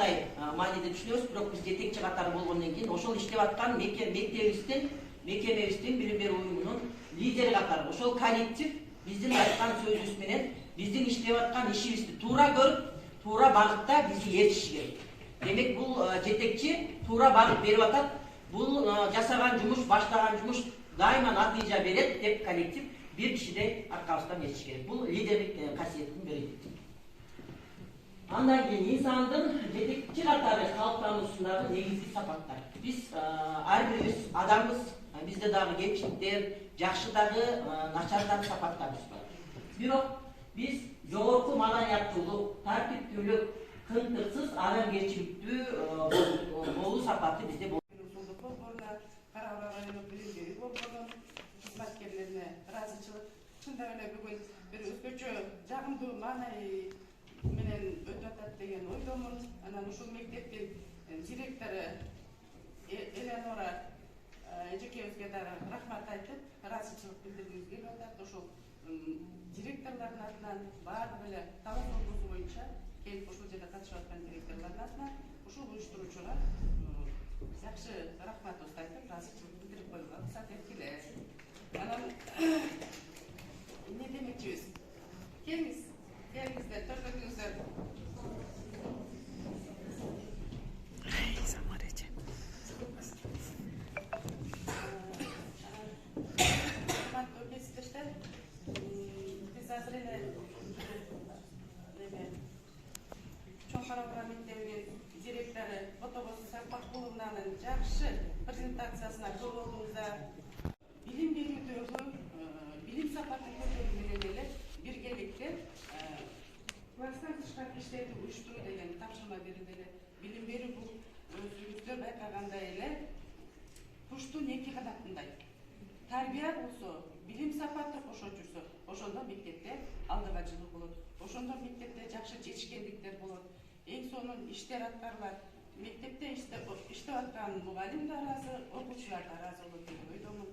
кандай мааниде түшүнөбүз, бирок биз жетекчи катары болгондон кийин ошол иштеп аткан мектебибиздин билим берүү уюмунун лидери катары ошол коллектив биздин айткан сөзүбүз менен биздин иштеп аткан ишибизди туура көрүп, туура багытта бизди ээрчиши керек. Демек бул жетекчи туура багыт берип атат. Бул жасаган жумуш, баштаган жумуш дайыма натыйжа берет деп коллектив бир кишидей аркабыздан ээрчиш керек. Бул лидерлик касиеттин бири. Андан кийин инсандын жетекчи катары калыптануусундагы негизги сапаттар. Биз ар бирибиз адамбыз, бизде дагы кемчиликтер, жакшы дагы, начар дагы сапаттарыбыз бар. Бирок биз жогорку маданияттуулук, тартиптүүлүк, кынтыксыз адамгерчиликтүү болуу сапаты бизде болот. Карабал району билим берүү борборунун кызматкерлерине ыраазычылык. Чындап эле бүгүн бир өзгөчө жагымдуу маанай менен өтүп атат деген ойдомун. Анан ушул мектептин директору Элеонора эжекебизге дагы рахмат айтып, ыраазычылык билдиргибиз келип атат. Ошол директорлордун атынан баардык эле талап борбору боюнча келип ушул жерде катышып аткан директорлордун атынан ушул уюштуруучуга жакшы рахматыбызды айтып, ыраазычылык билдирип коюуга уруксат эткиле. Анан эмне демекчибиз? Келиңиздер, төргөтүңүздөр. Урматтуу кесиптештер, биз азыр эле Чоң Карабал мектебинин директору Ботогоз Сарпакуловнанын жакшы презентациясына көп болдуңуздар. Билим берүүдөгү билим сапатын көтөрүү менен эле биргеликте класстан тышкары иштерди уюштуруу деген тапшырма берилди эле. Билим берүү бул өзүңүздөр байкагандай эле куштун эки канатындай. Тарбия болсо, билим сапаты кошо жүрсө, ошондо мектепте алдыгачылык болот. Ошондо мектепте жакшы жетишкендиктер болот. Эң сонун иштер аткарылат. Мектепте иштеп аткан мугалим да ыраазы, окуучулар да ыраазы болот деген ойдомун.